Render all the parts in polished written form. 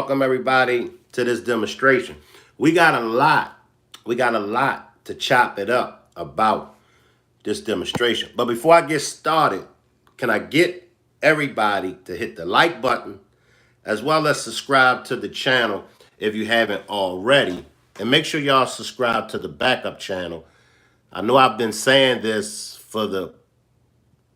welcome everybody to this demonstration. We got a lot to chop it up about this demonstration. But before I get started, can I get everybody to hit the like button as well as subscribe to the channel if you haven't already. And make sure y'all subscribe to the backup channel. I know I've been saying this for the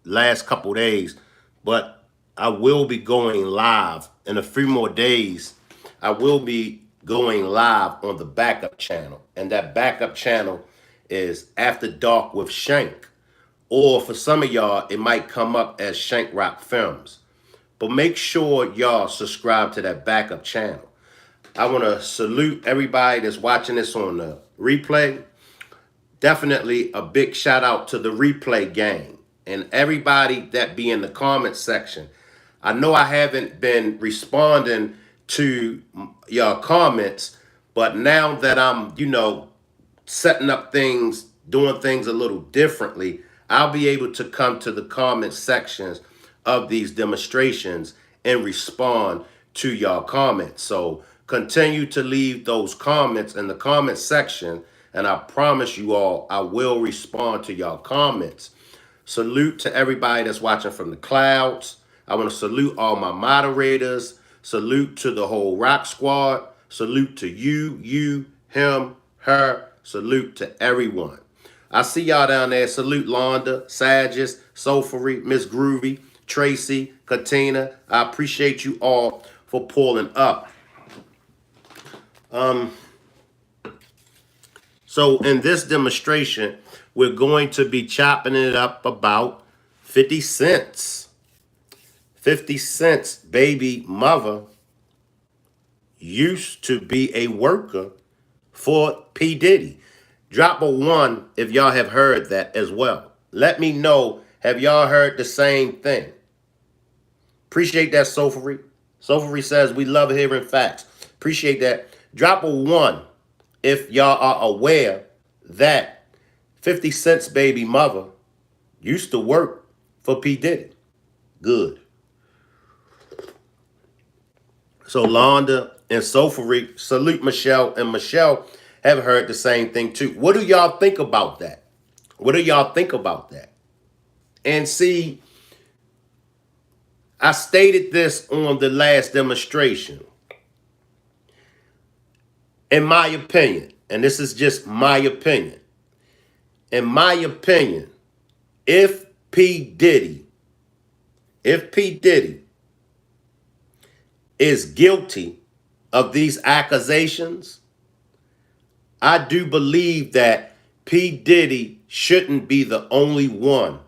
last couple days, but I will be going live in a few more days. I will be going live on the backup channel, and that backup channel is After Dark with Shank, or for some of y'all it might come up as Shank Rock Films. But make sure y'all subscribe to that backup channel. I want to salute everybody that's watching this on the replay. Definitely a big shout out to the replay gang and everybody that be in the comment section. I know I haven't been responding to your comments, but now that I'm, setting up things, doing things a little differently, I'll be able to come to the comment sections of these demonstrations and respond to your comments. So continue to leave those comments in the comment section, and I promise you all, I will respond to y'all comments. Salute to everybody that's watching from the clouds. I want to salute all my moderators. Salute to the whole Rock Squad. Salute to you, him, her. Salute to everyone. I see y'all down there. Salute Londa, Sages, Soulfury, Miss Groovy, Tracy, Katina. I appreciate you all for pulling up. So in this demonstration, we're going to be chopping it up about 50 cents. 50 Cent's baby mother used to be a worker for P. Diddy. Drop a 1 if y'all have heard that as well. Let me know, have y'all heard the same thing? Appreciate that, Soulfury. Soulfury says, we love hearing facts. Appreciate that. Drop a 1 if y'all are aware that 50 Cent's baby mother used to work for P. Diddy. Good. So Londa and Soulfury, salute Michelle, and Michelle have heard the same thing too. What do y'all think about that? What do y'all think about that? And see, I stated this on the last demonstration. In my opinion, and this is just my opinion, in my opinion, if P. Diddy is guilty of these accusations, I do believe that P. Diddy shouldn't be the only one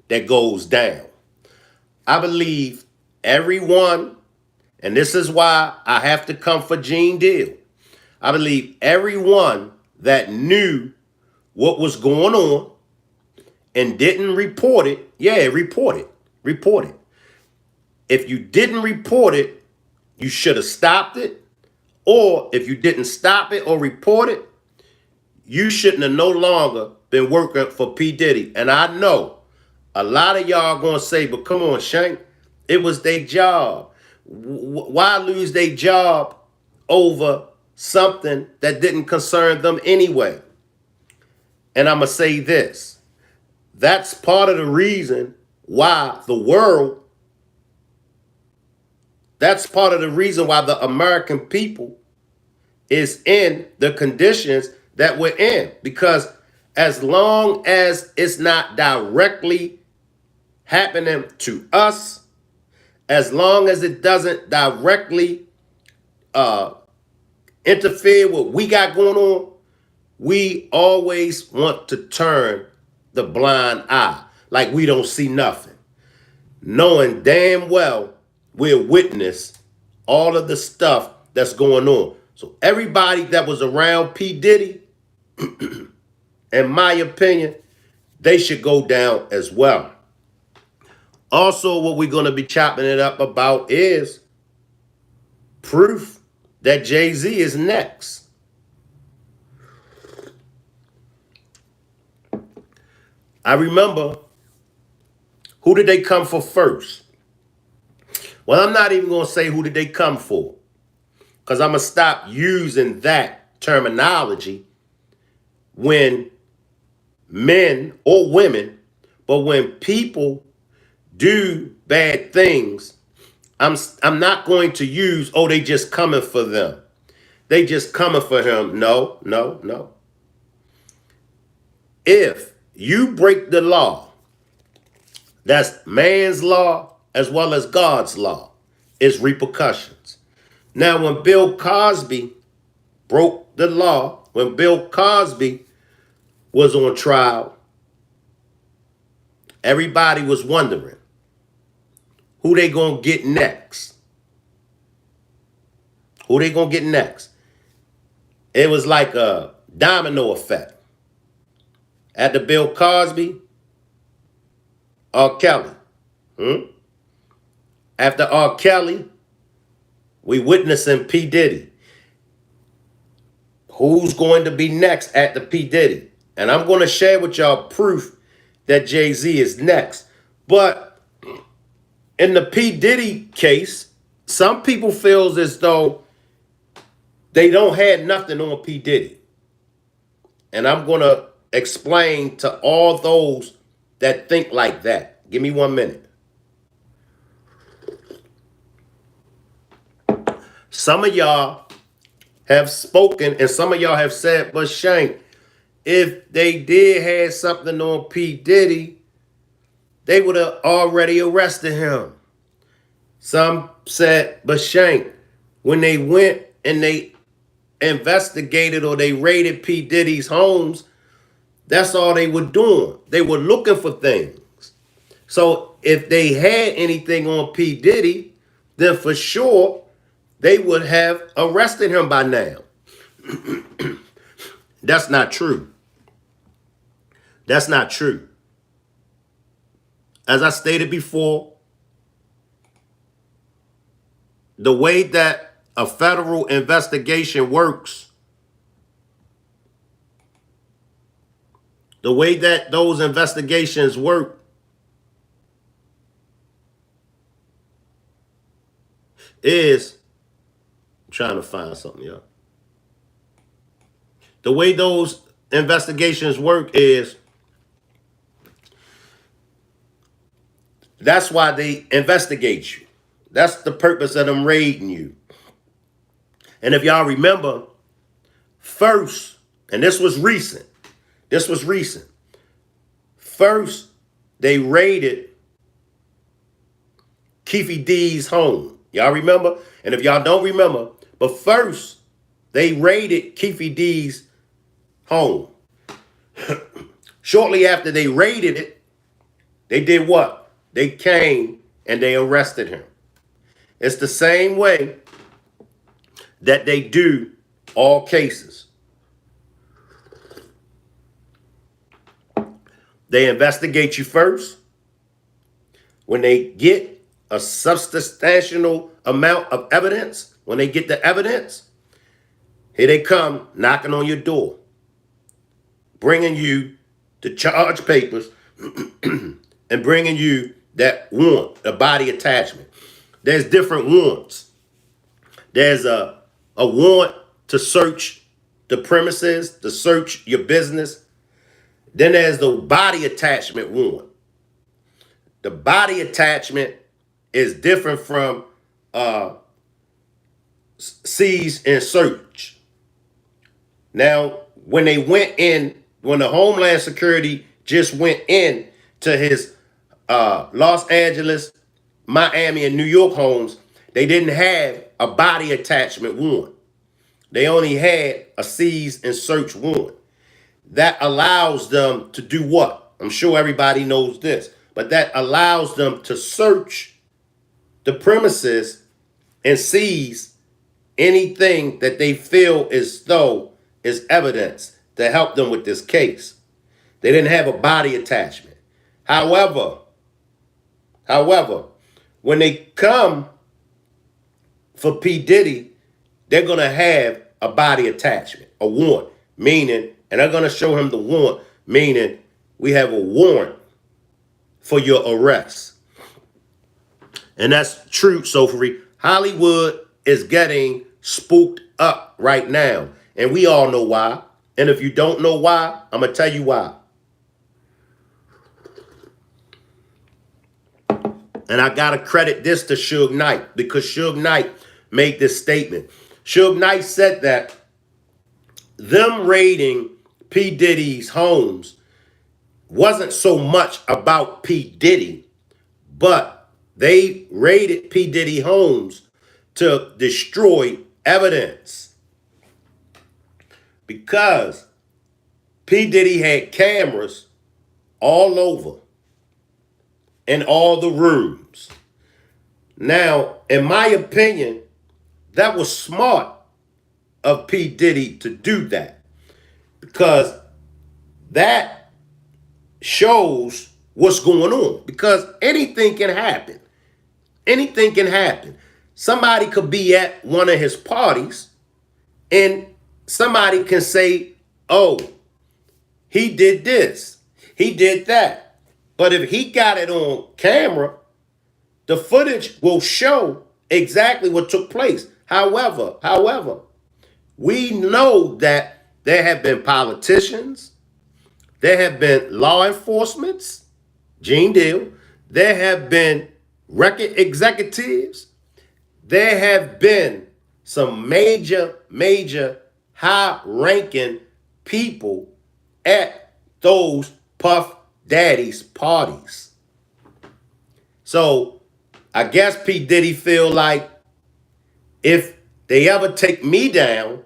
that goes down. I believe everyone, and this is why I have to come for Gene Deal. I believe everyone that knew what was going on and didn't report it, report it. If you didn't report it, you should have stopped it. Or if you didn't stop it or report it, you shouldn't have no longer been working for P. Diddy. And I know a lot of y'all going to say, but come on, Shank, it was their job. Why lose their job over something that didn't concern them anyway? And I'm going to say this. That's part of the reason why that's part of the reason why the American people is in the conditions that we're in. Because as long as it's not directly happening to us, as long as it doesn't directly interfere with what we got going on, we always want to turn the blind eye, like we don't see nothing, knowing damn well we'll witness all of the stuff that's going on. So everybody that was around P. Diddy, in my opinion, they should go down as well. Also, what we're going to be chopping it up about is proof that Jay-Z is next. I remember, who did they come for first? Well, I'm not even going to say who did they come for. because I'm going to stop using that terminology when men or women, but when people do bad things, I'm not going to use, oh, they just coming for them. They just coming for him. No, no, no. If you break the law, that's man's law as well as God's law, it's repercussions. Now, when Bill Cosby broke the law, when Bill Cosby was on trial, everybody was wondering who they gonna get next. Who they gonna get next? It was like a domino effect. After Bill Cosby, R. Kelly. After R. Kelly, we witnessing P. Diddy. Who's going to be next after P. Diddy? And I'm going to share with y'all proof that Jay-Z is next. But in the P. Diddy case, some people feel as though they don't have nothing on P. Diddy. And I'm going to explain to all those that think like that. Give me 1 minute. Some of y'all have spoken and some of y'all have said, but Shank, if they did have something on P. Diddy, they would have already arrested him. Some said, but Shank, when they went and they investigated or they raided P. Diddy's homes, that's all they were doing. They were looking for things. So if they had anything on P. Diddy, then for sure they would have arrested him by now. That's not true. That's not true. As I stated before, the way that a federal investigation works, the way that those investigations work, is, I'm trying to find something, y'all. The way those investigations work is, that's why they investigate you. That's the purpose of them raiding you. And if y'all remember, first, and this was recent, first they raided Keefe D's home. Y'all remember? And if y'all don't remember, but first they raided Keefe D's home. Shortly after they raided it, they did what? They came and they arrested him. It's the same way that they do all cases. They investigate you first. When they get a substantial amount of evidence, when they get the evidence, here they come knocking on your door, bringing you the charge papers and bringing you that warrant, a body attachment. There's different warrants. There's a warrant to search the premises, to search your business. Then there's the body attachment warrant. The body attachment is different from seize and search. Now, when they went in, when the Homeland Security just went in to his Los Angeles, Miami, and New York homes, they didn't have a body attachment warrant. They only had a seize and search warrant. That allows them to do what? I'm sure everybody knows this, but that allows them to search the premises and seize anything that they feel as though is evidence to help them with this case. They didn't have a body attachment. However, when they come for P. Diddy, they're going to have a body attachment, a warrant, meaning, and they're going to show him the warrant, meaning we have a warrant for your arrest. And that's true, Sophie. Hollywood is getting spooked up right now. And we all know why. And if you don't know why, I'm going to tell you why. And I got to credit this to Suge Knight, because Suge Knight made this statement. Suge Knight said that them raiding P. Diddy's homes wasn't so much about P. Diddy, but they raided P. Diddy homes to destroy evidence. Because P. Diddy had cameras all over in all the rooms. Now, in my opinion, that was smart of P. Diddy to do that, because that shows what's going on, because anything can happen. Anything can happen. Somebody could be at one of his parties and somebody can say, oh, he did this, he did that. But if he got it on camera, the footage will show exactly what took place. However, we know that there have been politicians, there have been law enforcements, Gene Deal, there have been record executives, there have been some major high-ranking people at those Puff Daddy's parties. So I guess P. Diddy feel like if they ever take me down,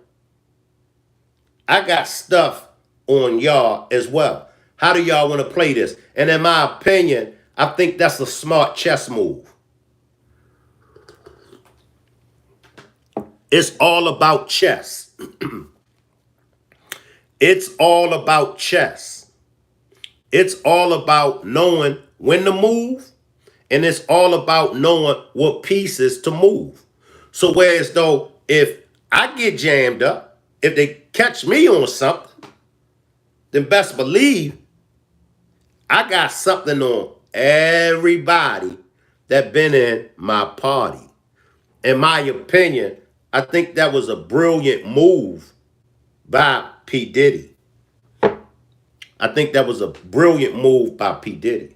I got stuff on y'all as well. How do y'all want to play this? And in my opinion, I think that's a smart chess move. It's all about chess. It's all about chess. It's all about knowing when to move, and it's all about knowing what pieces to move. So whereas though if I get jammed up, if they catch me on something, then best believe I got something on everybody that been in my party. In my opinion, I think that was a brilliant move by P. Diddy. I think that was a brilliant move by P. Diddy.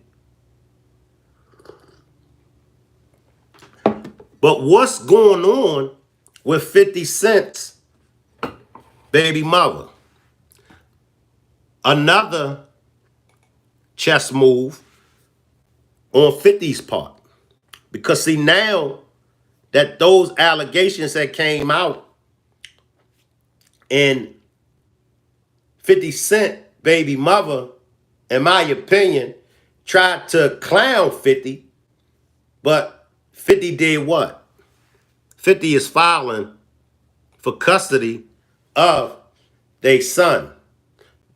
But what's going on with 50 Cent's baby mother? Another chess move on 50's part. Because see, now that those allegations that came out and 50 Cent baby mother, in my opinion, tried to clown 50, but 50 did what? 50 is filing for custody of their son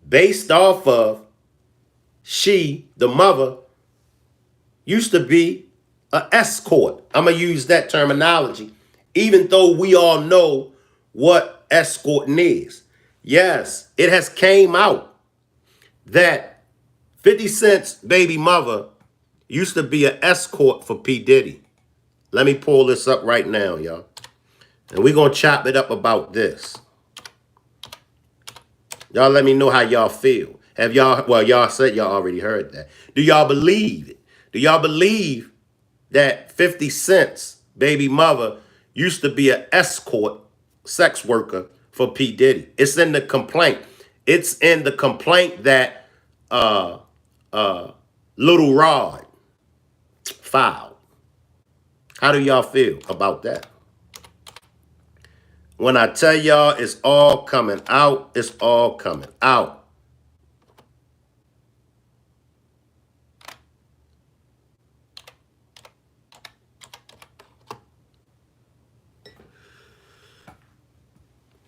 based off of she, the mother, used to be an escort. I'm going to use that terminology, even though we all know what escorting is. Yes, it has came out that 50 Cent's baby mother used to be an escort for P. Diddy. Let me pull this up right now, y'all. And we're going to chop it up about this. Y'all let me know how y'all feel. Have y'all, well, y'all said y'all already heard that. Do y'all believe it? Do y'all believe that 50 Cent's baby mother used to be an escort sex worker for P. Diddy? It's in the complaint. It's in the complaint that Little Rod filed. How do y'all feel about that? When I tell y'all it's all coming out, it's all coming out.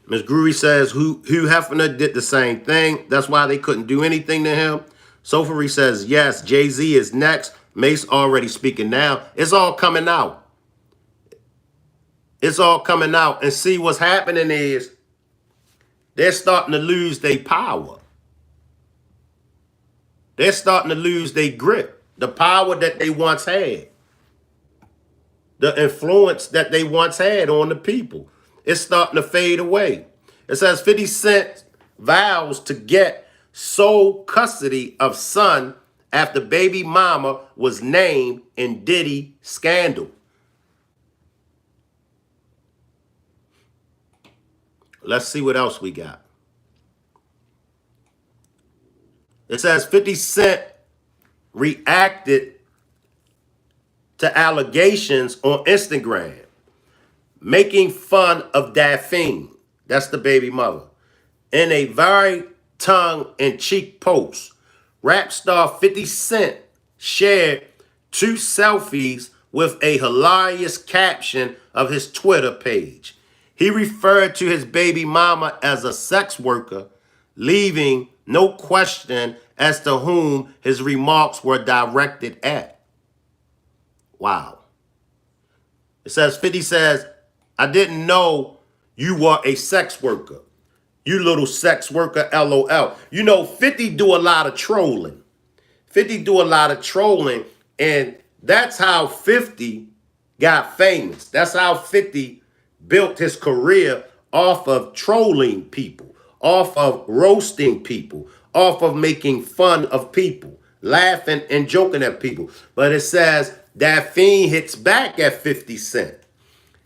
Ms. Gruey says Hugh Hefner did the same thing. That's why they couldn't do anything to him. Sofari says, yes, Jay-Z is next. Mace already speaking now. It's all coming out. It's all coming out. And see, what's happening is they're starting to lose their power. They're starting to lose their grip. The power that they once had. The influence that they once had on the people. It's starting to fade away. It says 50 Cent vows to get sole custody of son after baby mama was named in Diddy scandal. Let's see what else we got. It says 50 Cent reacted to allegations on Instagram, making fun of Daphne, that's the baby mother, in a very tongue-in-cheek post. Rap star 50 Cent shared 2 selfies with a hilarious caption of his Twitter page. He referred to his baby mama as a sex worker, leaving no question as to whom his remarks were directed at. Wow. It says, 50 says, I didn't know you were a sex worker. You little sex worker, LOL. You know, 50 do a lot of trolling. 50 do a lot of trolling, and that's how 50 got famous. That's how 50 built his career, off of trolling people, off of roasting people, off of making fun of people, laughing and joking at people. But it says Daphne hits back at 50 Cent.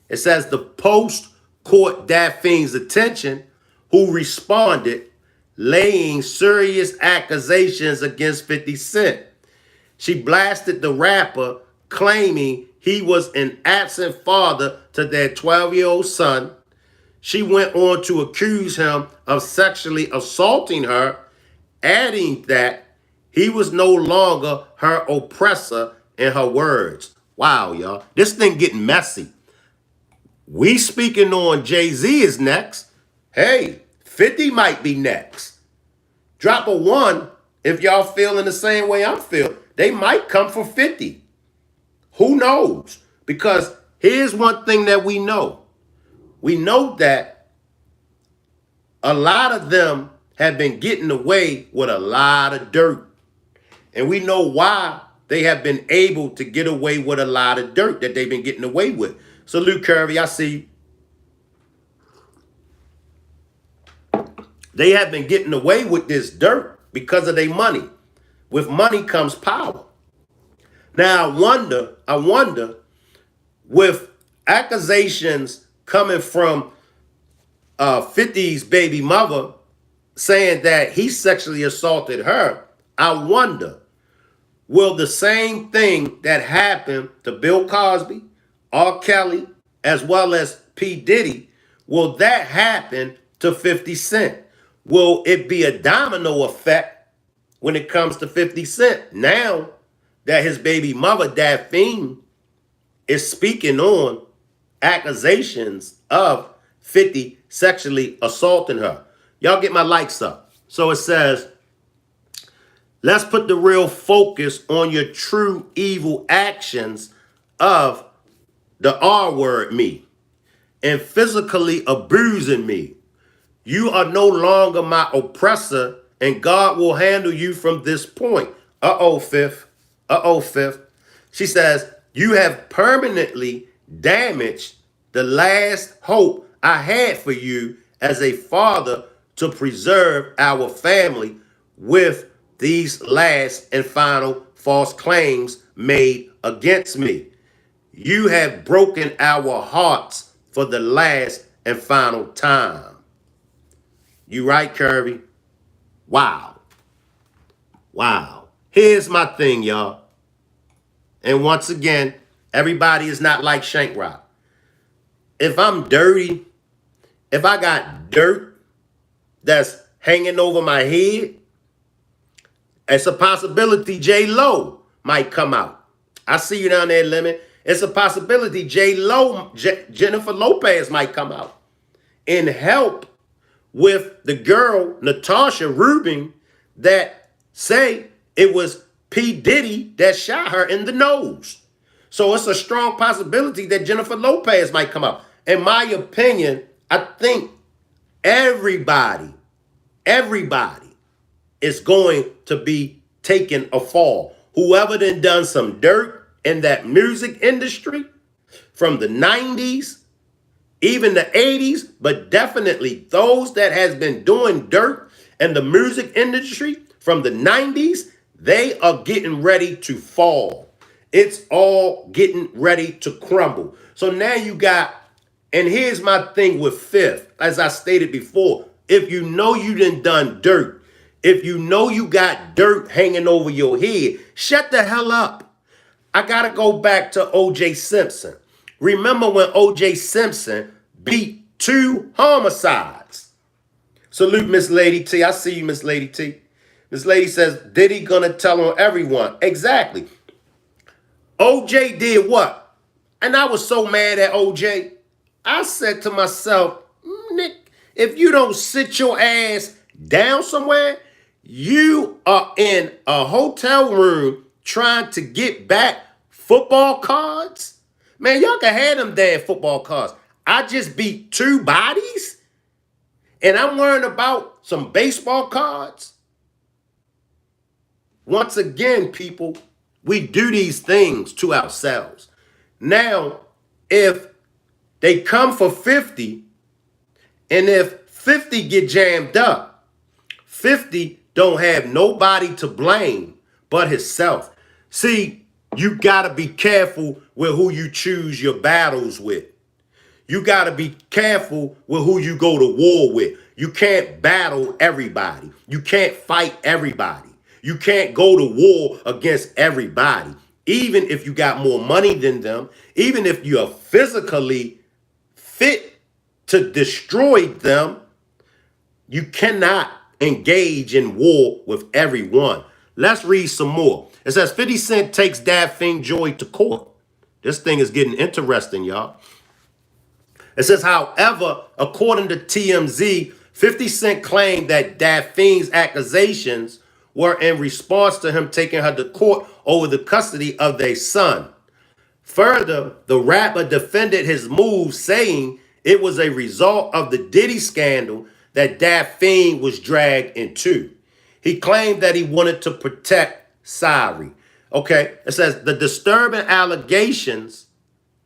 It says the post caught Daphne's attention, who responded, laying serious accusations against 50 Cent. She blasted the rapper, claiming he was an absent father to their 12-year-old son. She went on to accuse him of sexually assaulting her, adding that he was no longer her oppressor, in her words. Wow, y'all. This thing getting messy. We speaking on Jay-Z is next. Hey, 50 might be next. Drop a 1 if y'all feeling the same way I'm feeling. They might come for 50. Who knows? Because here's one thing that we know. We know that a lot of them have been getting away with a lot of dirt. And we know why they have been able to get away with a lot of dirt that they've been getting away with. Salute, Curvy. I see you. They have been getting away with this dirt because of their money. With money comes power. Now, I wonder, with accusations coming from 50's baby mother saying that he sexually assaulted her, I wonder, will the same thing that happened to Bill Cosby, R. Kelly, as well as P.Diddy, will that happen to 50 Cent? Will it be a domino effect when it comes to 50 Cent? Now that his baby mother, Daphne, is speaking on accusations of 50 sexually assaulting her. Y'all get my likes up. So it says, let's put the real focus on your true evil actions of the R word me and physically abusing me. You are no longer my oppressor, and God will handle you from this point. Uh-oh, Fifth. Uh-oh, Fifth. She says, you have permanently damaged the last hope I had for you as a father to preserve our family with these last and final false claims made against me. You have broken our hearts for the last and final time. You right, Kirby? Wow. Wow. Here's my thing, y'all. And once again, everybody is not like Shank Rock. If I'm dirty, if I got dirt that's hanging over my head, it's a possibility J-Lo might come out. I see you down there, Lemon. It's a possibility Jennifer Lopez might come out and help with the girl, Natasha Rubin, that say it was P.Diddy that shot her in the nose. So it's a strong possibility that Jennifer Lopez might come out. In my opinion, I think everybody is going to be taking a fall. Whoever done some dirt in that music industry from the 90s even the 80s, but definitely those that has been doing dirt in the music industry from the 90s, they are getting ready to fall. It's all getting ready to crumble. So now you got, and here's my thing with Fifth, as I stated before, if you know you done dirt, if you know you got dirt hanging over your head, shut the hell up. I gotta go back to O.J. Simpson. Remember when O.J. Simpson beat 2 homicides? Salute Miss Lady T. I see you, Miss Lady T. Miss Lady says, Diddy gonna tell on everyone? Exactly. OJ did what? And I was so mad at OJ. I said to myself, Nick, if you don't sit your ass down somewhere, you are in a hotel room trying to get back football cards. Man, y'all can have them damn football cards. I just beat 2 bodies and I'm worrying about some baseball cards. Once again, people, we do these things to ourselves. Now, if they come for 50, and if 50 get jammed up, 50 don't have nobody to blame but himself. See, you got to be careful with who you choose your battles with. You got to be careful with who you go to war with. You can't battle everybody. You can't fight everybody. You can't go to war against everybody. Even if you got more money than them, even if you're physically fit to destroy them, you cannot engage in war with everyone. Let's read some more. It says 50 Cent takes Dad Fing Joy to court. This thing is getting interesting, y'all. It says, however, according to TMZ, 50 Cent claimed that Dad Fing's accusations were in response to him taking her to court over the custody of their son. Further, the rapper defended his move, saying it was a result of the Diddy scandal that Dad Fing was dragged into. He claimed that he wanted to protect Sari. Okay, it says the disturbing allegations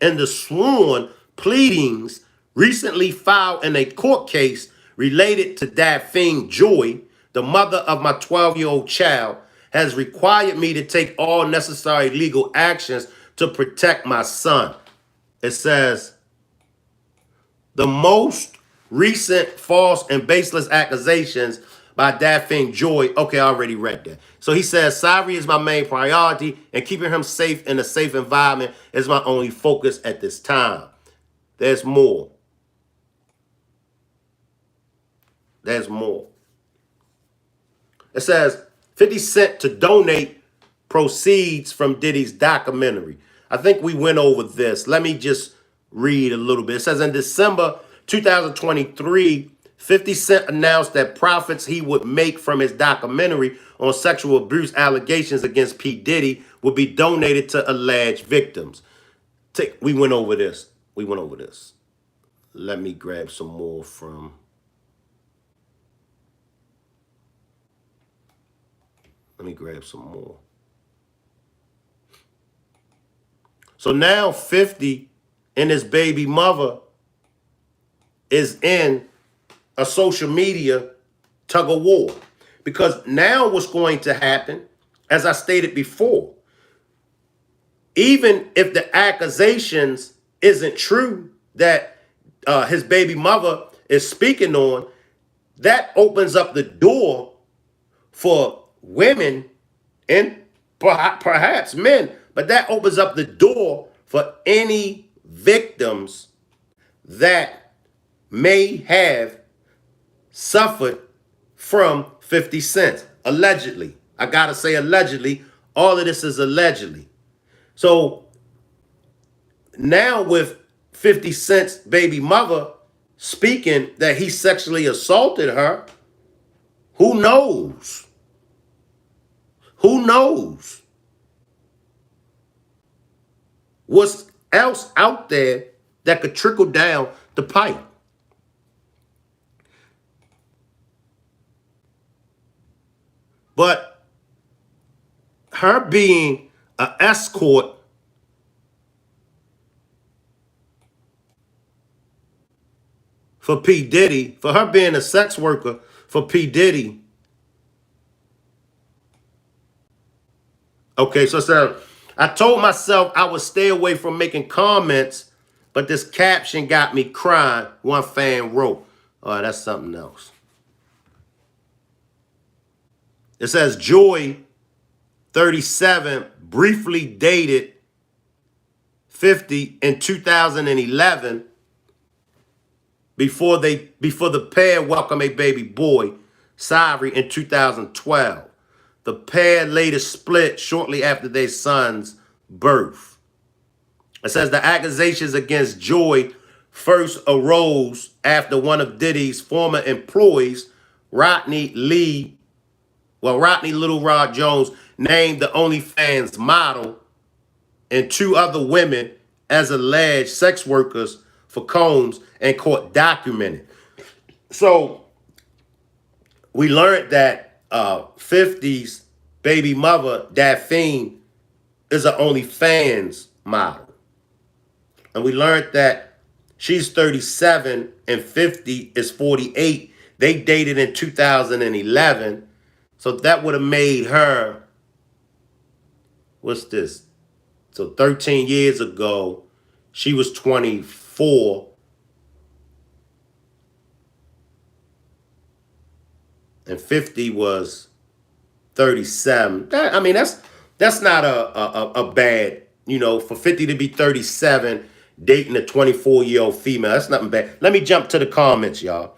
and the sworn pleadings recently filed in a court case related to Dad Fing Joy, the mother of my 12-year-old child, has required me to take all necessary legal actions to protect my son. It says, the most recent false and baseless accusations by Dad Fing Joy. Okay, I already read that. So he says, Sari is my main priority and keeping him safe in a safe environment is my only focus at this time. There's more. There's more. It says 50 Cent to donate proceeds from Diddy's documentary. I think we went over this. Let me just read a little bit. It says in December 2023, 50 Cent announced that profits he would make from his documentary on sexual abuse allegations against P.Diddy would be donated to alleged victims. We went over this. We went over this. Let me grab some more from... Let me grab some more. So now 50 and his baby mother is in a social media tug of war. Because now what's going to happen, as I stated before, even if the accusations isn't true that his baby mother is speaking on, that opens up the door for women and perhaps men, but that opens up the door for any victims that may have suffered from 50 Cent. Allegedly. I gotta say allegedly. All of this is allegedly. So now with 50 Cent's baby mother speaking that he sexually assaulted her, who knows? Who knows what's else out there that could trickle down the pipe? But her being an escort for P. Diddy, for her being a sex worker for P. Diddy. Okay, so it says, I told myself I would stay away from making comments, but this caption got me crying, one fan wrote. Oh, that's something else. It says, Joy, 37, briefly dated 50 in 2011 before the pair welcomed a baby boy, Syrie, in 2012. The pair later split shortly after their son's birth. It says the accusations against Joy first arose after one of Diddy's former employees, Rodney Little Rod Jones, named the OnlyFans model and two other women as alleged sex workers for Combs, and court documented. So we learned that 50's baby mother, Daphne, is an OnlyFans model. And we learned that she's 37 and 50 is 48. They dated in 2011. So that would have made her, what's this? So 13 years ago, she was 24. And 50 was 37. I mean, that's not a bad, for 50 to be 37, dating a 24-year-old female. That's nothing bad. Let me jump to the comments, y'all.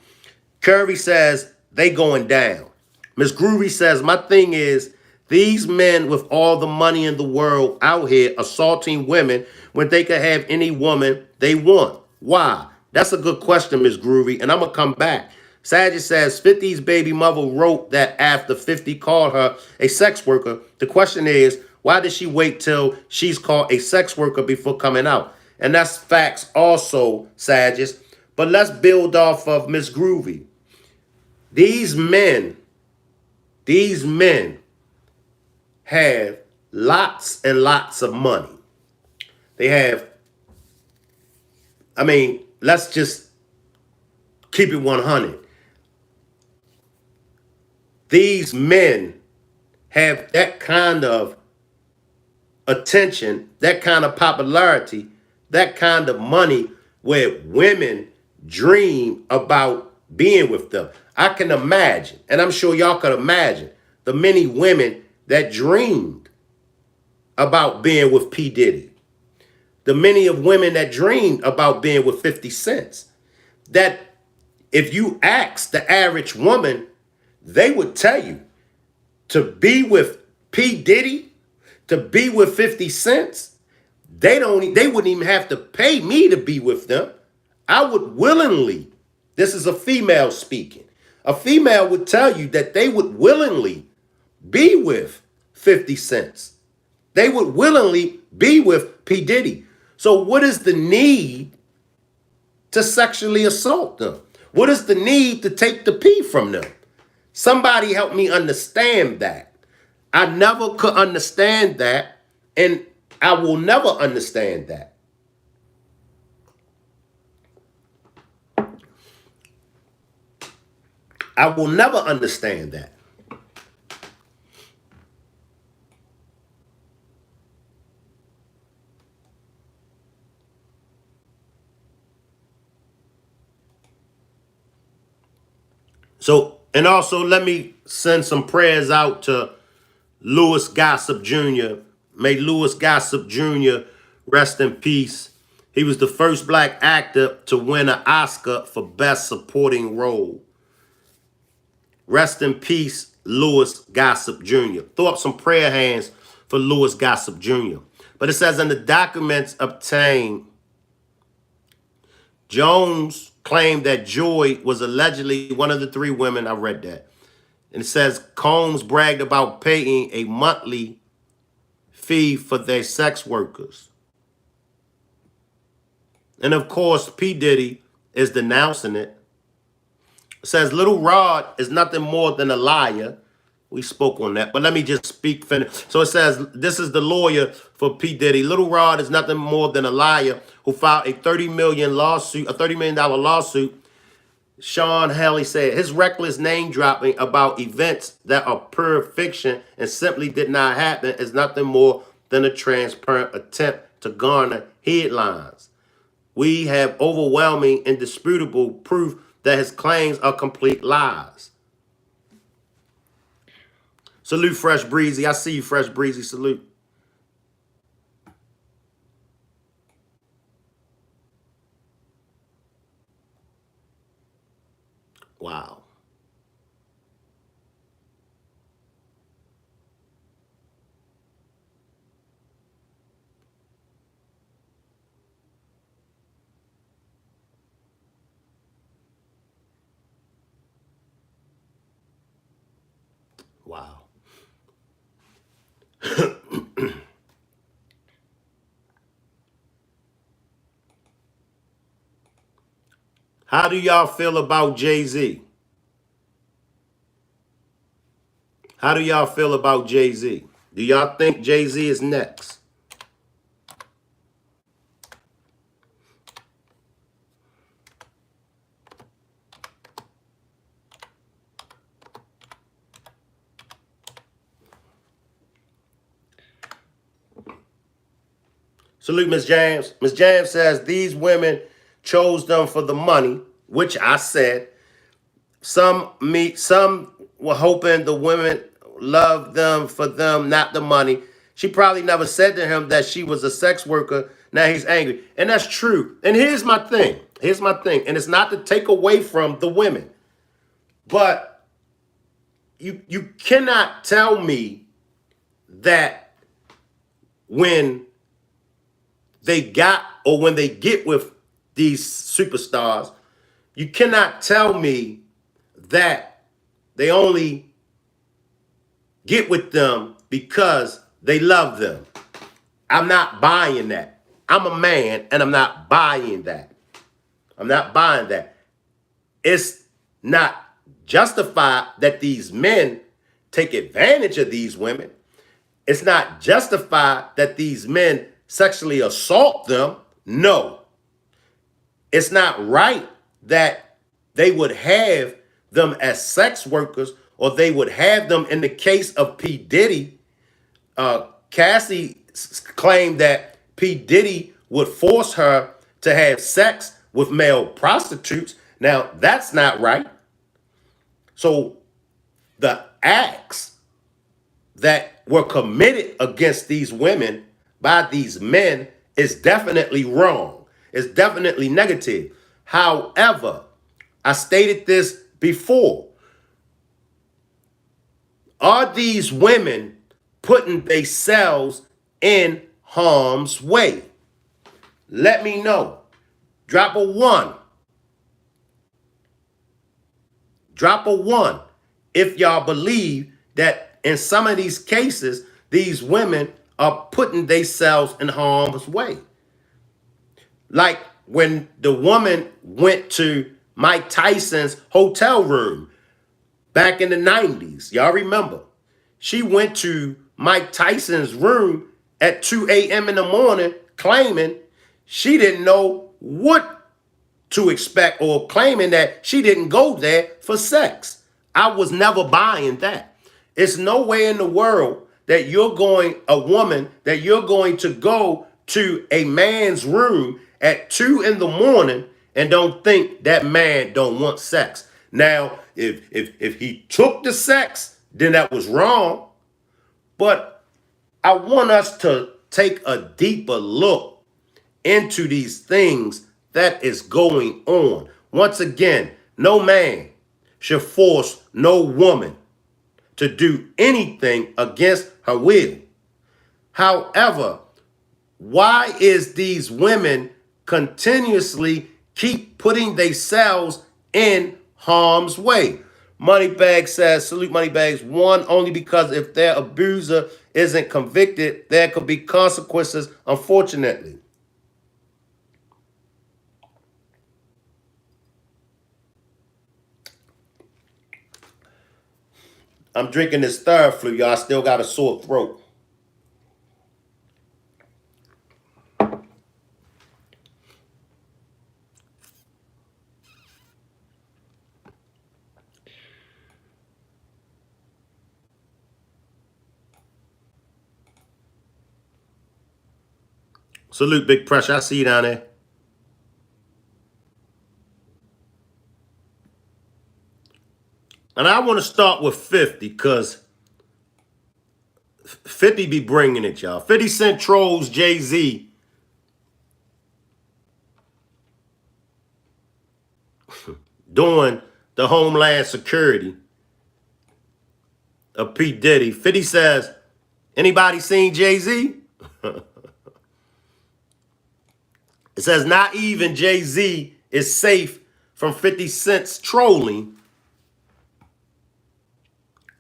Curry says, they going down. Miss Groovy says, my thing is, these men with all the money in the world out here assaulting women when they could have any woman they want. Why? That's a good question, Miss Groovy, and I'm going to come back. Sagitt says 50's baby mother wrote that after 50 called her a sex worker. The question is, why did she wait till she's called a sex worker before coming out? And that's facts also, Sagitt. But let's build off of Miss Groovy. These men have lots and lots of money. They have, let's just keep it 100. These men have that kind of attention, that kind of popularity, that kind of money where women dream about being with them. I can imagine, and I'm sure y'all could imagine, the many women that dreamed about being with P. Diddy. The many of women that dreamed about being with 50 Cent. That if you ask the average woman, they would tell you to be with P. Diddy, to be with 50 Cent, they wouldn't even have to pay me to be with them. I would willingly, this is a female speaking, a female would tell you that they would willingly be with 50 Cent. They would willingly be with P. Diddy. So what is the need to sexually assault them? What is the need to take the P from them? Somebody help me understand that. I never could understand that, and I will never understand that. I will never understand that. So, and also let me send some prayers out to Louis Gossett Jr. May Louis Gossett Jr. rest in peace. He was the first black actor to win an Oscar for Best Supporting Role. Rest in peace, Louis Gossett Jr. Throw up some prayer hands for Louis Gossett Jr. But it says in the documents obtained, Jones claimed that Joy was allegedly one of the three women. I read that. And it says Combs bragged about paying a monthly fee for their sex workers. And of course, P. Diddy is denouncing it. It says Little Rod is nothing more than a liar. We spoke on that, but let me just speak. So it says, this is the lawyer for P. Diddy. Little Rod is nothing more than a liar who filed a $30 million lawsuit Sean Haley said his reckless name dropping about events that are pure fiction and simply did not happen is nothing more than a transparent attempt to garner headlines. We have overwhelming, indisputable proof that his claims are complete lies. Salute, Fresh Breezy. I see you, Fresh Breezy. Salute. Wow. Wow. How do y'all feel about Jay-Z? How do y'all feel about Jay-Z? Do y'all think Jay-Z is next? Salute, Miss James. Miss James says these women chose them for the money, which I said. Some were hoping the women loved them for them, not the money. She probably never said to him that she was a sex worker. Now he's angry. And that's true. And here's my thing. Here's my thing. And it's not to take away from the women. But you cannot tell me that when they got or when they get with these superstars, you cannot tell me that they only get with them because they love them. I'm not buying that. I'm a man and I'm not buying that. I'm not buying that. It's not justified that these men take advantage of these women. It's not justified that these men sexually assault them. No. It's not right that they would have them as sex workers, or they would have them in the case of P.Diddy. Cassie claimed that P.Diddy would force her to have sex with male prostitutes. Now, that's not right. So the acts that were committed against these women by these men is definitely wrong. It's definitely negative. However, I stated this before. Are these women putting themselves in harm's way? Let me know. Drop a 1. Drop a 1 if y'all believe that in some of these cases, these women are putting themselves in harm's way. Like when the woman went to Mike Tyson's hotel room back in the 90s. Y'all remember? She went to Mike Tyson's room at 2 a.m. in the morning claiming she didn't know what to expect, or claiming that she didn't go there for sex. I was never buying that. It's no way in the world that a woman, that you're going to go to a man's room at 2 in the morning and don't think that man don't want sex. Now, if he took the sex, then that was wrong. But I want us to take a deeper look into these things that is going on. Once again, no man should force no woman to do anything against her will. However, why is these women continuously keep putting themselves in harm's way? Moneybag says, salute Moneybags. 1, only because if their abuser isn't convicted, there could be consequences, unfortunately. I'm drinking this third flu, y'all. I still got a sore throat. Salute, Big Pressure. I see you down there. And I want to start with 50 because 50 be bringing it, y'all. 50 Cent trolls Jay-Z doing the Homeland Security of P.Diddy. 50 says, anybody seen Jay-Z? It says, not even Jay-Z is safe from 50 Cent's trolling.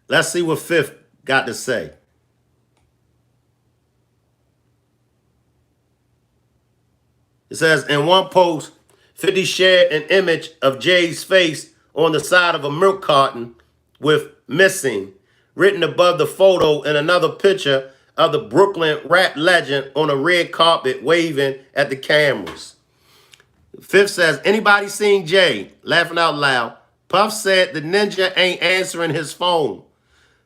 Let's see what Fifth got to say. It says, in one post, 50 shared an image of Jay's face on the side of a milk carton with missing, written above the photo, and another picture of the Brooklyn rap legend on a red carpet waving at the cameras. Fifth says, anybody seen Jay? Laughing out loud. Puff said the ninja ain't answering his phone.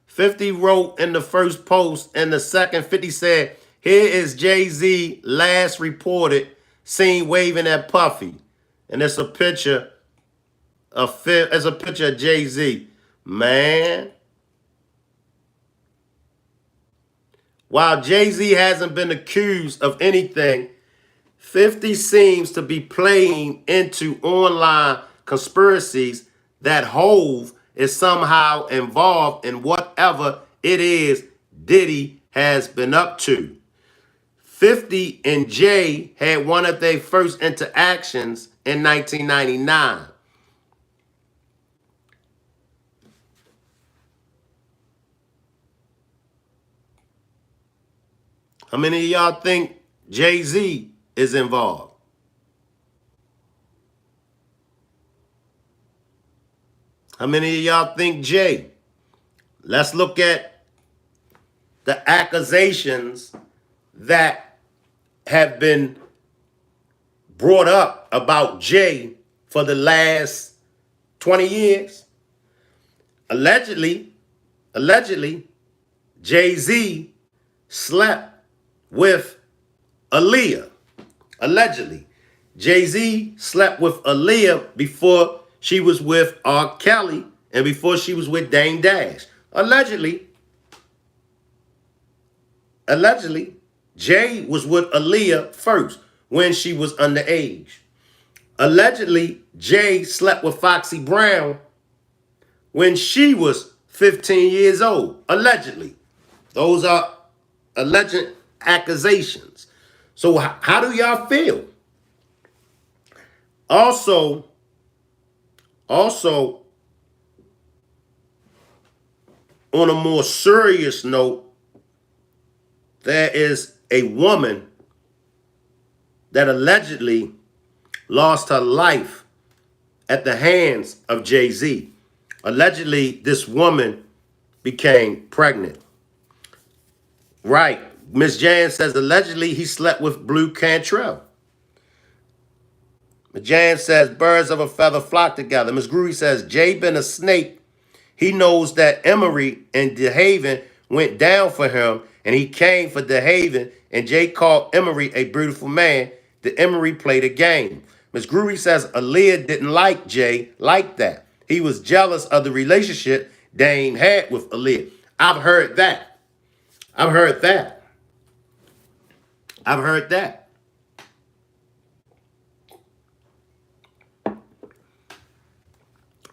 50 wrote in the first post, and the second 50 said, here is Jay-Z last reported seen waving at Puffy. And it's a picture of Jay-Z. Man. While Jay-Z hasn't been accused of anything, 50 seems to be playing into online conspiracies that Hove is somehow involved in whatever it is Diddy has been up to. 50 and Jay had one of their first interactions in 1999. How many of y'all think Jay-Z is involved? How many of y'all think Jay? Let's look at the accusations that have been brought up about Jay for the last 20 years. Allegedly, Jay-Z slept with Aaliyah. Allegedly. Jay-Z slept with Aaliyah before she was with R. Kelly and before she was with Dame Dash. Allegedly, Jay was with Aaliyah first when she was underage. Allegedly, Jay slept with Foxy Brown when she was 15 years old. Allegedly. Those are alleged accusations. So how do y'all feel? Also, on a more serious note, there is a woman that allegedly lost her life at the hands of Jay-Z. Allegedly, this woman became pregnant. Right. Miss Jan says, allegedly, he slept with Blue Cantrell. Miss Jan says, birds of a feather flock together. Miss Groovy says, Jay been a snake. He knows that Emery and DeHaven went down for him, and he came for DeHaven, and Jay called Emery a beautiful man. The Emery played a game. Miss Groovy says, Aaliyah didn't like Jay like that. He was jealous of the relationship Dame had with Aaliyah. I've heard that.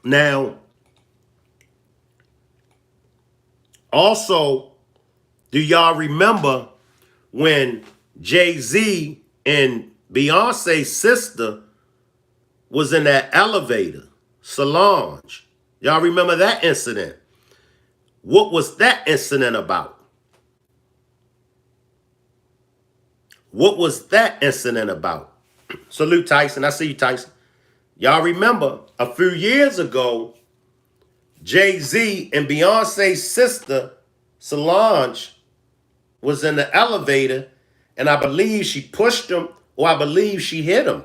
Now, also, do y'all remember when Jay-Z and Beyonce's sister was in that elevator, Solange? Y'all remember that incident? What was that incident about? Salute, Tyson. I see you, Tyson. Y'all remember a few years ago, Jay-Z and Beyonce's sister, Solange, was in the elevator, and I believe she pushed him, or I believe she hit him.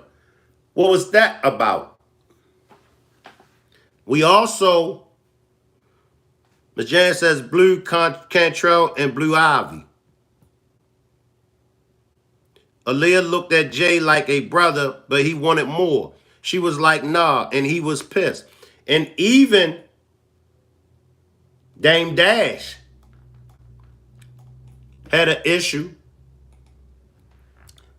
What was that about? We also, Ms. Jan says, Blue Cantrell and Blue Ivy. Aaliyah looked at Jay like a brother, but he wanted more. She was like, nah, and he was pissed. And even Dame Dash had an issue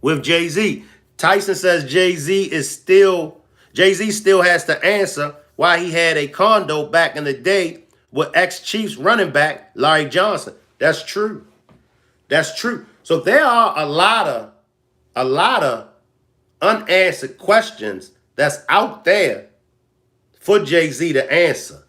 with Jay-Z. Tyson says Jay-Z still has to answer why he had a condo back in the day with ex-Chiefs running back Larry Johnson. That's true. That's true. So there are a lot of unanswered questions that's out there for Jay-Z to answer.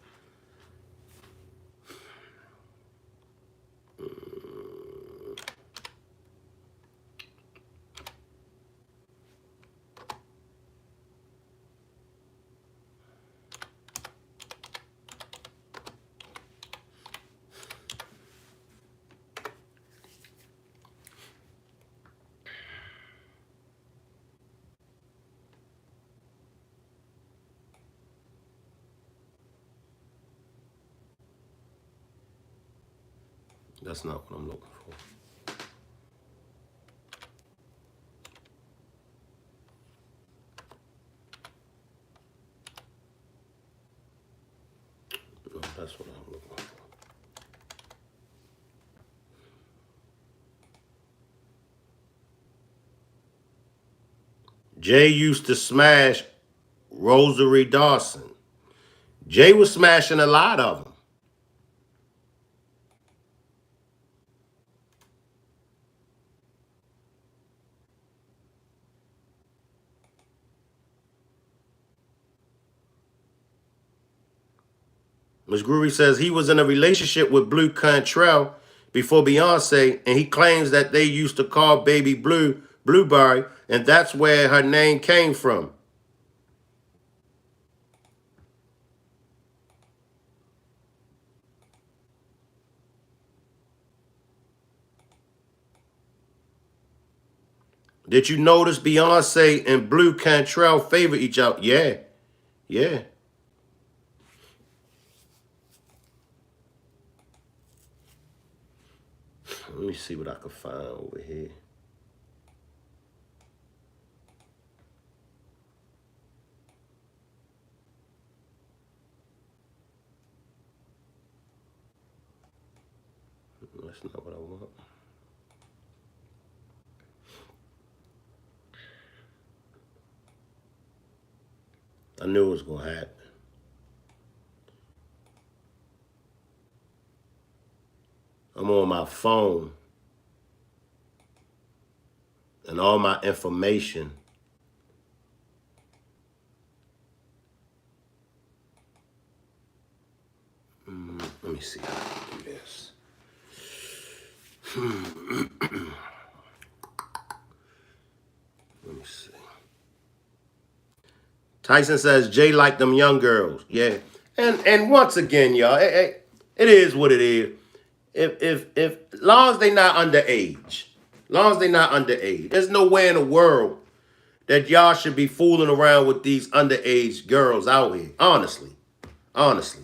That's not what I'm looking for. No, that's what I'm looking for. Jay used to smash Rosary Dawson. Jay was smashing a lot of them. Ms. Groovy says he was in a relationship with Blue Cantrell before Beyonce, and he claims that they used to call baby Blue Blueberry, and that's where her name came from. Did you notice Beyonce and Blue Cantrell favor each other? Yeah, yeah. Let me see what I can find over here. That's not what I want. I knew it was going to happen. I'm on my phone, and all my information let me see how I do this. Let me see. Tyson says Jay like them young girls. Yeah. And once again, y'all, it is what it is. If long as they not underage, there's nowhere in the world that y'all should be fooling around with these underage girls out here. Honestly. Honestly.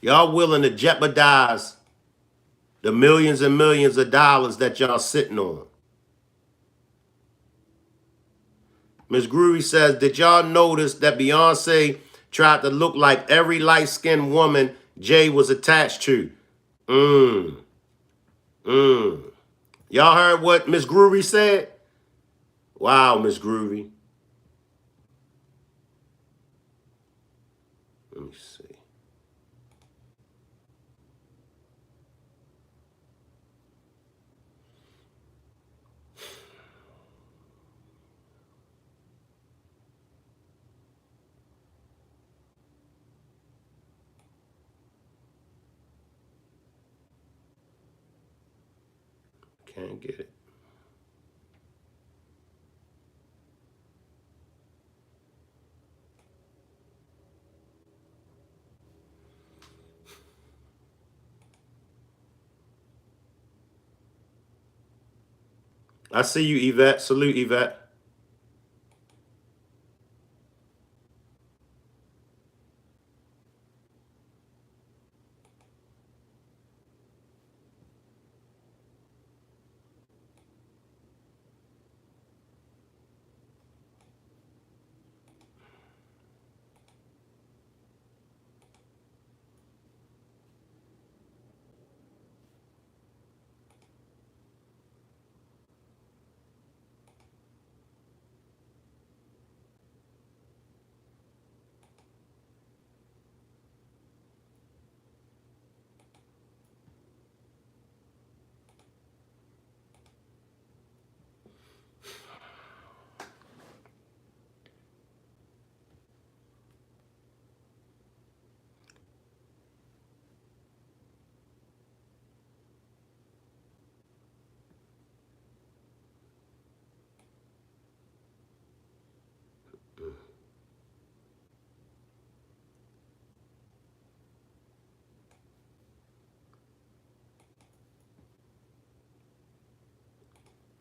Y'all willing to jeopardize the millions and millions of dollars that y'all sitting on. Ms. Groovy says, did y'all notice that Beyonce tried to look like every light-skinned woman Jay was attached to? Y'all heard what Ms. Groovy said? Wow, Ms. Groovy. Let me see. Can't get it. I see you, Yvette. Salute, Yvette.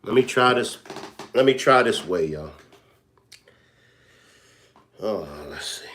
Let me try this. Let me try this way, y'all. Oh, let's see.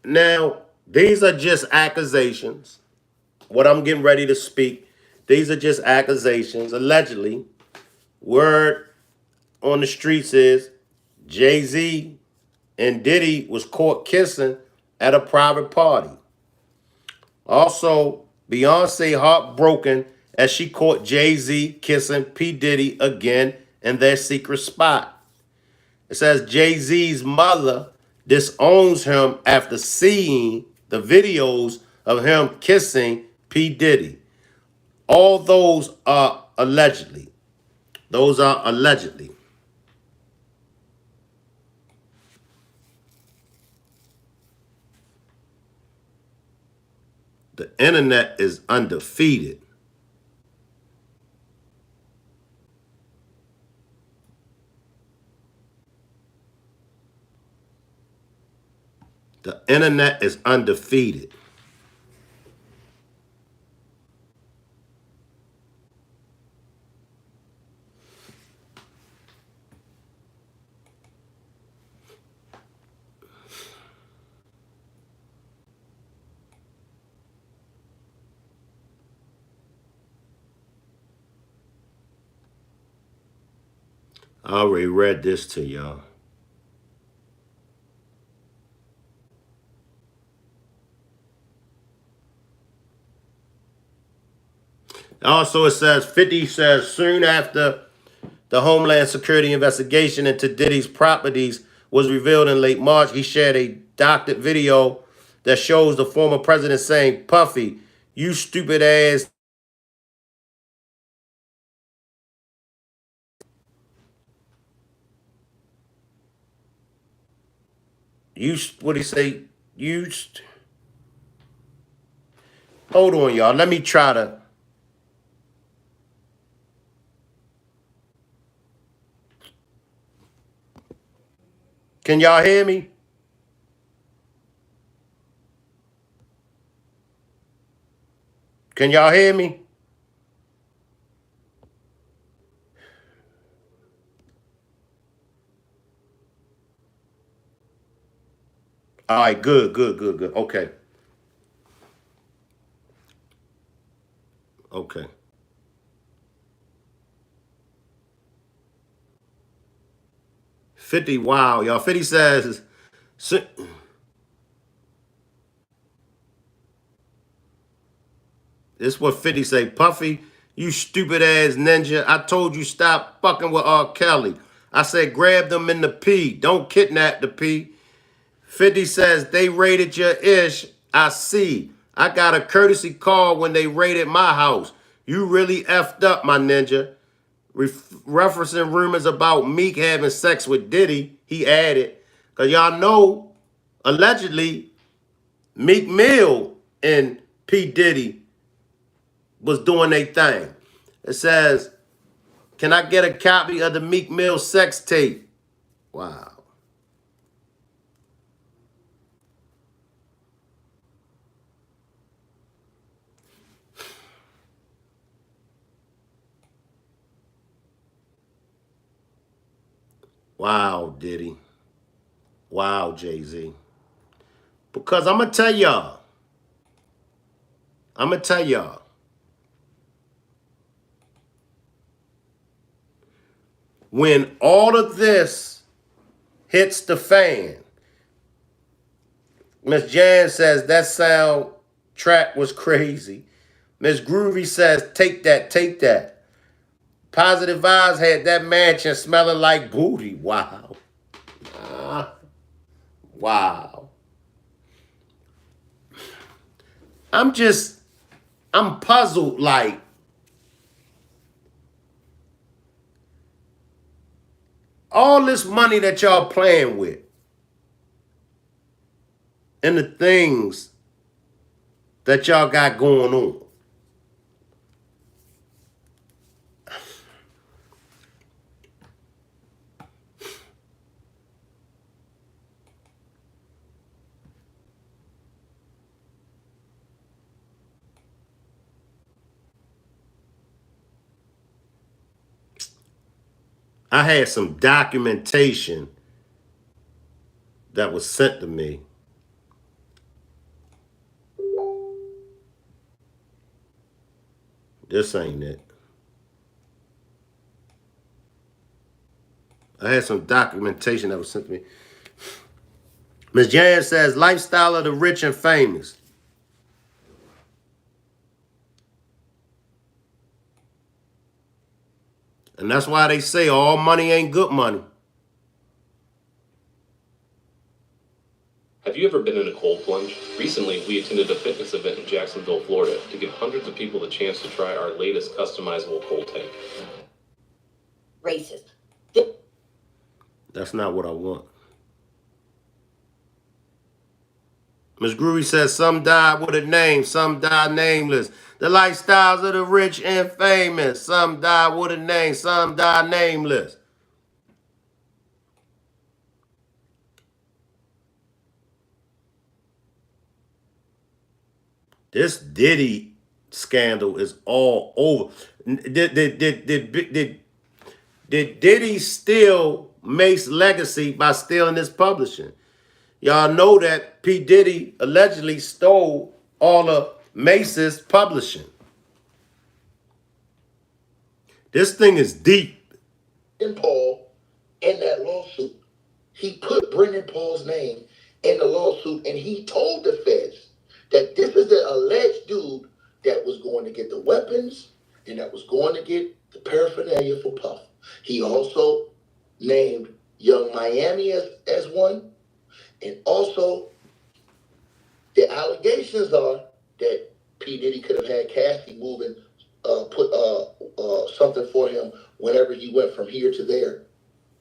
Now, these are just accusations. What I'm getting ready to speak, these are just accusations. Allegedly, word on the streets is Jay-Z and Diddy was caught kissing at a private party. Also, Beyonce heartbroken as she caught Jay-Z kissing P.Diddy again in their secret spot. It says Jay-Z's mother disowns him after seeing the videos of him kissing P.Diddy. All those are allegedly. Those are allegedly. The internet is undefeated. The internet is undefeated. I already read this to y'all. Also, it says 50 says soon after the Homeland Security investigation into Diddy's properties was revealed in late March, he shared a doctored video that shows the former president saying, "Puffy, you stupid ass." You, what he say? You, hold on, y'all. Let me try to. Can y'all hear me? Can y'all hear me? All right, good, good, good, good. Okay. Okay. 50, wow, y'all. 50 says, "So- this is what 50 say. Puffy, you stupid ass ninja. I told you stop fucking with R. Kelly. I said grab them in the P. Don't kidnap the P. 50 says they raided your ish. I see. I got a courtesy call when they raided my house. You really effed up, my ninja. Referencing rumors about Meek having sex with Diddy, he added, because y'all know, allegedly, Meek Mill and P. Diddy was doing their thing. It says, can I get a copy of the Meek Mill sex tape? Wow. Wow, Diddy. Wow, Jay-Z. Because I'm going to tell y'all, I'm going to tell y'all. When all of this hits the fan, Miss Jan says that sound track was crazy. Miss Groovy says, take that, take that. Positive Vibes had that mansion smelling like booty. Wow. Wow. I'm puzzled. Like, all this money that y'all playing with and the things that y'all got going on. I had some documentation that was sent to me. This ain't it. I had some documentation that was sent to me. Ms. Jan says, lifestyle of the rich and famous. And that's why they say all money ain't good money. Have you ever been in a cold plunge? Recently, we attended a fitness event in Jacksonville, Florida, to give hundreds of people the chance to try our latest customizable cold tank. Racist. That's not what I want. Ms. Groovy says, some died with a name, some died nameless. The lifestyles of the rich and famous. Some died with a name, some died nameless. This Diddy scandal is all over. Did Diddy steal Mace's legacy by stealing his publishing? Y'all know that P.Diddy allegedly stole all of Mace's publishing. This thing is deep. And Paul in that lawsuit, he put Brendan Paul's name in the lawsuit, and he told the feds that this is the alleged dude that was going to get the weapons and that was going to get the paraphernalia for Puff. He also named Young Miami as one, and also the allegations are that P. Diddy could have had Cassie moving, put something for him whenever he went from here to there.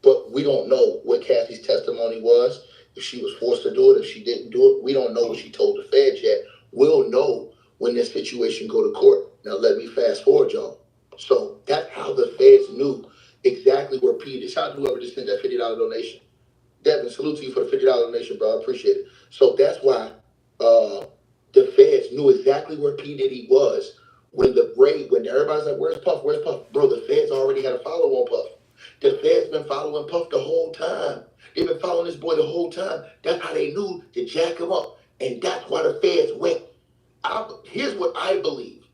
But we don't know what Cassie's testimony was, if she was forced to do it, if she didn't do it. We don't know what she told the feds yet. We'll know when this situation go to court. Now let me fast forward, y'all. So that's how the feds knew exactly where P. Diddy. Shout out to whoever just sent that $50 donation. Devin, salute to you for the $50 donation, bro. I appreciate it. So that's why the feds knew exactly where P. Diddy was when the raid, when everybody's like, where's Puff? Where's Puff? Bro, the feds already had a follow on Puff. The feds been following Puff the whole time. They've been following this boy the whole time. That's how they knew to jack him up. And that's why the feds went. Here's what I believe.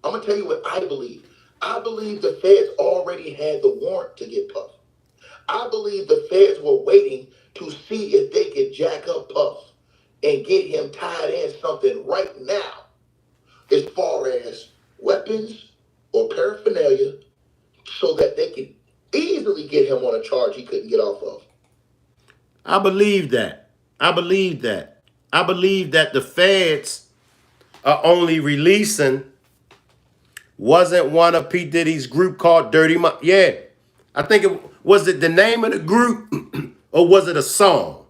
I'm going to tell you what I believe. I believe the feds already had the warrant to get Puff. I believe the feds were waiting to see if they could jack up Puff and get him tied in something right now as far as weapons or paraphernalia so that they could easily get him on a charge he couldn't get off of. I believe that. I believe that. I believe that the feds are only releasing wasn't one of P. Diddy's group called Dirty Money. Yeah. I think it the name of the group or was it a song?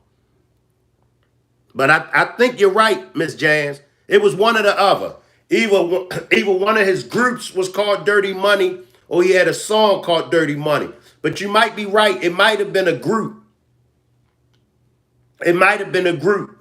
But I think you're right, Miss Jans. It was one or the other. Either one of his groups was called Dirty Money or he had a song called Dirty Money. But you might be right. It might have been a group. It might have been a group.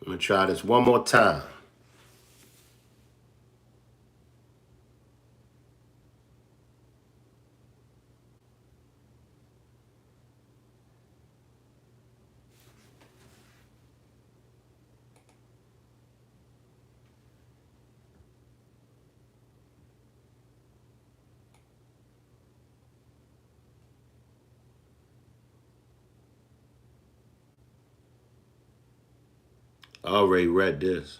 I'm going to try this one more time. I already read this.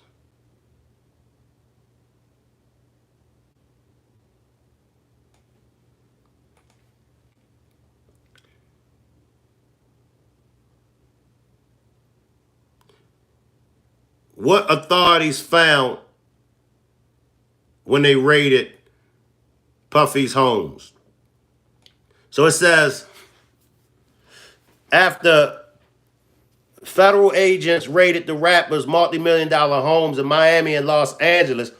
What authorities found when they raided Puffy's homes? So it says, after federal agents raided the rapper's multi-million-dollar homes in Miami and Los Angeles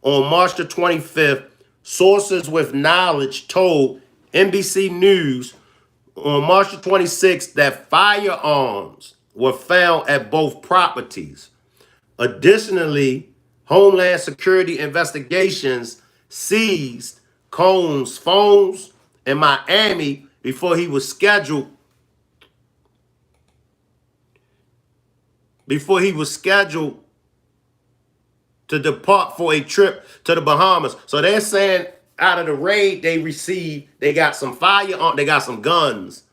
on March the 25th, sources with knowledge told NBC News on March the 26th that firearms were found at both properties. Additionally, Homeland Security investigations seized Combs' phones in Miami before he was scheduled to depart for a trip to the Bahamas. So they're saying out of the raid they got some firearms, they got some guns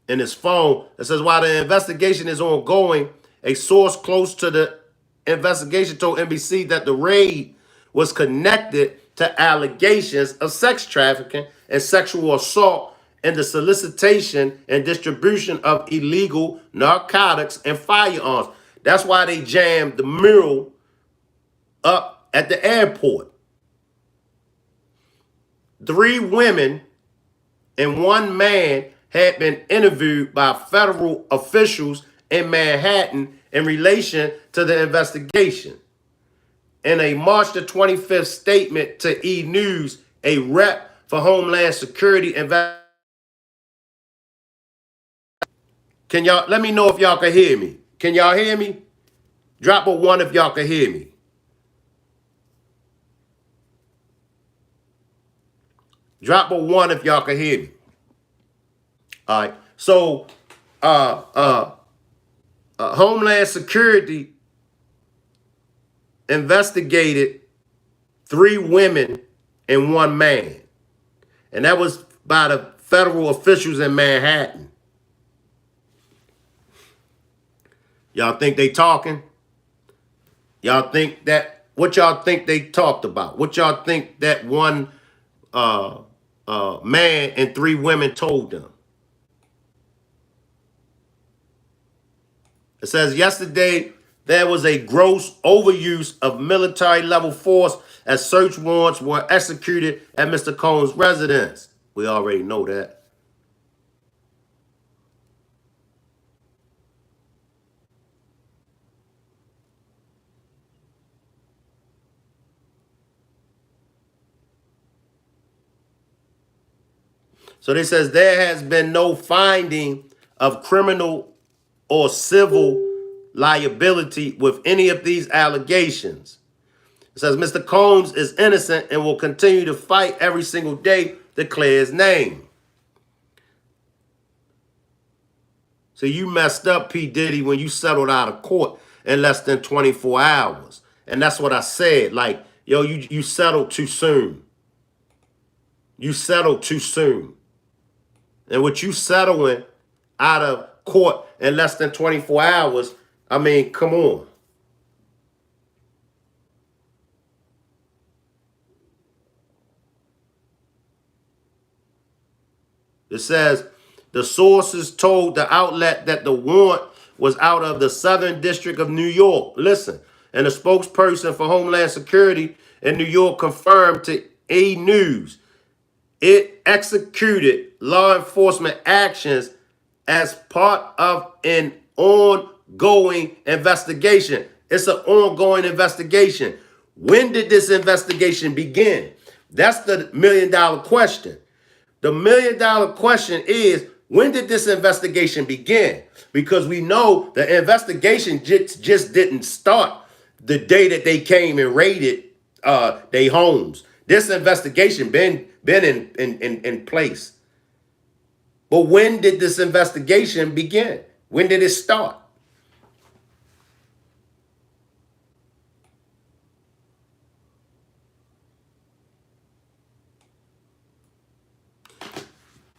in his phone. It says while the investigation is ongoing, a source close to the investigation told NBC that the raid was connected to allegations of sex trafficking and sexual assault and the solicitation and distribution of illegal narcotics and firearms. That's why they jammed the mural up at the airport. 3 women and 1 man had been interviewed by federal officials in Manhattan in relation to the investigation. In a March the 25th statement to E! News, a rep for Homeland Security Can y'all let me know if y'all can hear me? Can y'all hear me? Drop a 1 if y'all can hear me. Drop a 1 if y'all can hear me. All right. So, Homeland Security investigated 3 women and 1 man. And that was by the federal officials in Manhattan. Y'all think they talking? Y'all think that, what y'all think they talked about? What y'all think that 1 man and 3 women told them? It says yesterday there was a gross overuse of military level force as search warrants were executed at Mr. Combs' residence. We already know that. So they says there has been no finding of criminal or civil liability with any of these allegations. It says Mr. Combs is innocent and will continue to fight every single day to clear his name. So you messed up, P.Diddy, when you settled out of court in less than 24 hours. And that's what I said. Like, yo, you settled too soon. You settled too soon. And with you settling out of court in less than 24 hours, I mean, come on. It says the sources told the outlet that the warrant was out of the Southern District of New York. Listen, and a spokesperson for Homeland Security in New York confirmed to E! News it executed law enforcement actions as part of an ongoing investigation. It's an ongoing investigation. When did this investigation begin? That's the $1 million question. The $1 million question is, When did this investigation begin? Because we know the investigation just didn't start the day that they came and raided their homes. This investigation been in place. But when did this investigation begin? When did it start?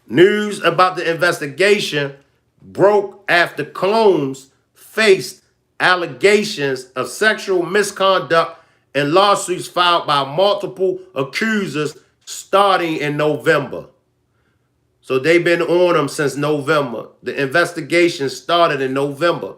News about the investigation broke after Combs faced allegations of sexual misconduct and lawsuits filed by multiple accusers starting in November. So they've been on him since November. The investigation started in November.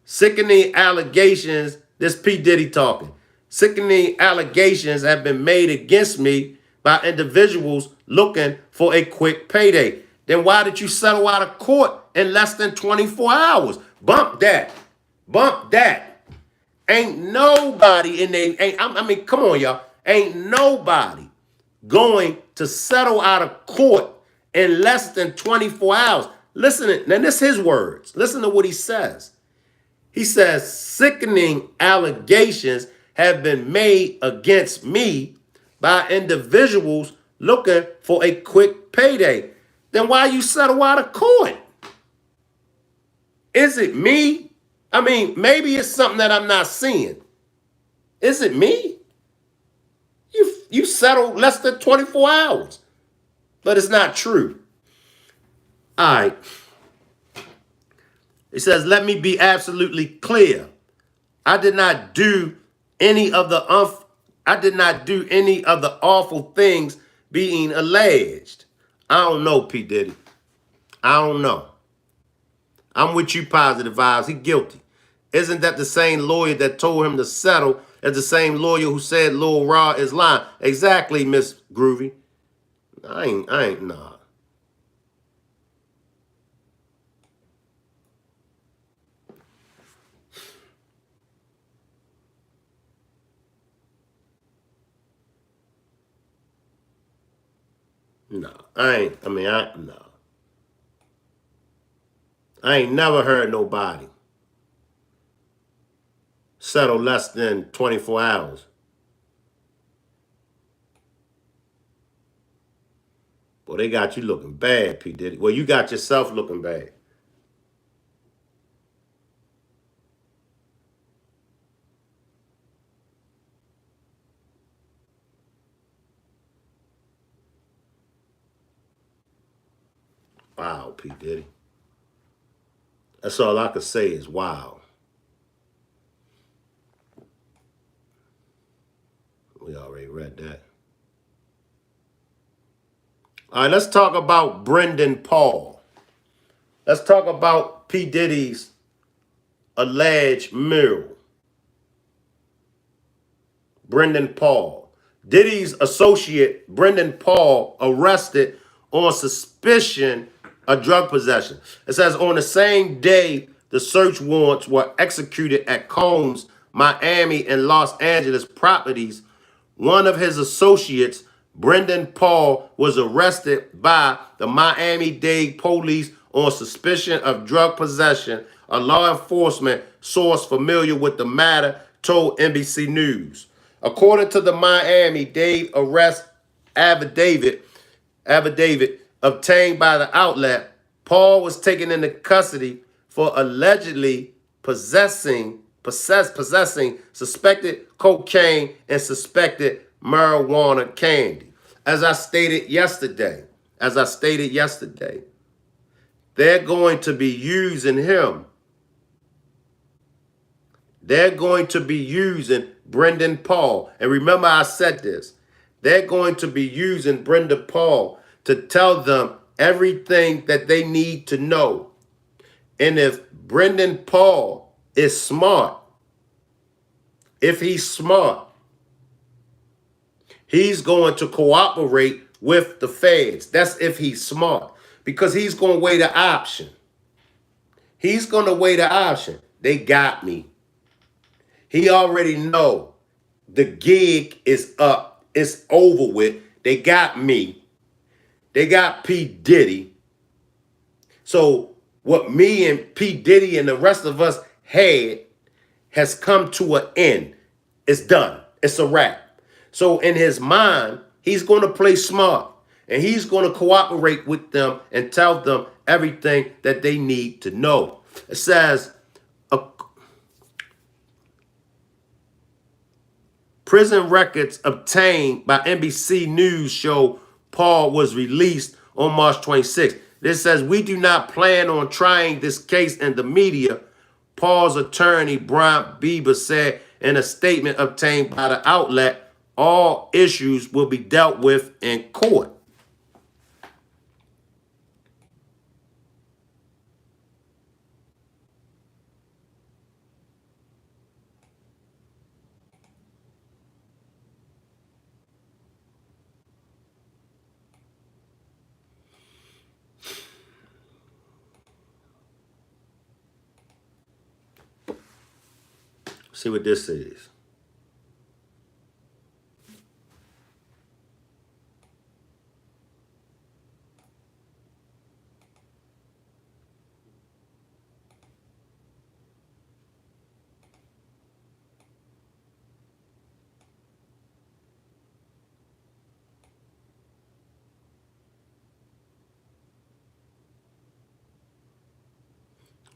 Sickening allegations, this P. Diddy talking. Sickening allegations have been made against me by individuals looking for a quick payday. Then why did you settle out of court in less than 24 hours? Bump that. Bump that. Ain't nobody in there. I mean, come on, y'all. Ain't nobody going to settle out of court in less than 24 hours. Listen, now this is his words. Listen to what he says. He says, sickening allegations have been made against me by individuals looking for a quick payday. Then why you settle out of court? Is it me? I mean, maybe it's something that I'm not seeing. Is it me? You settled less than 24 hours. But it's not true. All right. It says, let me be absolutely clear. I did not do any of the awful things being alleged. I don't know, P. Diddy. I don't know. I'm with you, Positive Vibes. He guilty. Isn't that the same lawyer that told him to settle as the same lawyer who said Lil Raw is lying? Exactly, Miss Groovy. I ain't, nah. No, no. I ain't never heard nobody settle less than 24 hours. Well, they got you looking bad, P. Diddy. Well, you got yourself looking bad. Wow, P. Diddy. That's all I could say is wow. We already read that. All right, let's talk about Brendan Paul. Let's talk about P. Diddy's alleged mural. Brendan Paul. Diddy's associate, Brendan Paul, arrested on suspicion of drug possession. It says on the same day the search warrants were executed at Combs, Miami, and Los Angeles properties, one of his associates, Brendan Paul, was arrested by the Miami-Dade police on suspicion of drug possession, a law enforcement source familiar with the matter told NBC News. According to the Miami-Dade arrest affidavit obtained by the outlet, Paul was taken into custody for allegedly possessing suspected cocaine and suspected marijuana candy. As I stated yesterday, they're going to be using him. They're going to be using Brendan Paul. And remember I said this. They're going to be using Brendan Paul to tell them everything that they need to know. And if Brendan Paul is smart, if he's smart, he's going to cooperate with the feds. That's if he's smart. Because he's going to weigh the option. He's going to weigh the option. They got me. He already know the gig is up. It's over with. They got me. They got P.Diddy. So what me and P.Diddy and the rest of us had has come to an end. It's done. It's a wrap. So in his mind, he's going to play smart. And he's going to cooperate with them and tell them everything that they need to know. It says, prison records obtained by NBC News show Paul was released on March 26th. This says, we do not plan on trying this case in the media, Paul's attorney, Brian Bieber, said in a statement obtained by the outlet. All issues will be dealt with in court. See what this is.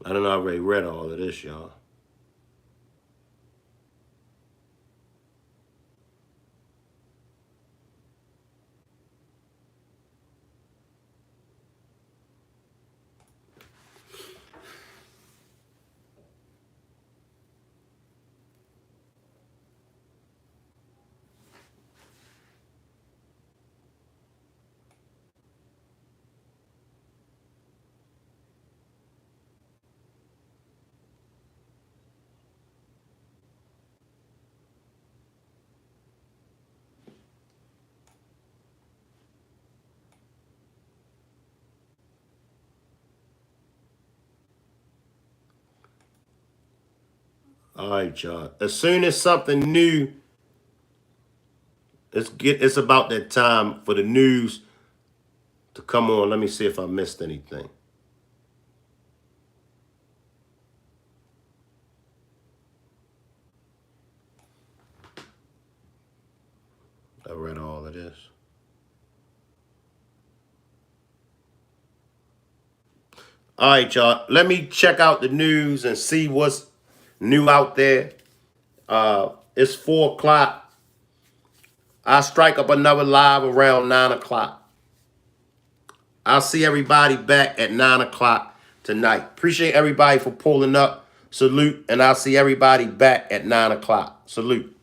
I don't know, I already read all of this, y'all. All right, y'all. As soon as something new, it's about that time for the news to come on. Let me see if I missed anything. I read all of this. All right, y'all. Let me check out the news and see what's new out there. It's 4 o'clock. I'll strike up another live around 9 o'clock. I'll see everybody back at 9 o'clock tonight. Appreciate everybody for pulling up. Salute. And I'll see everybody back at 9 o'clock. Salute.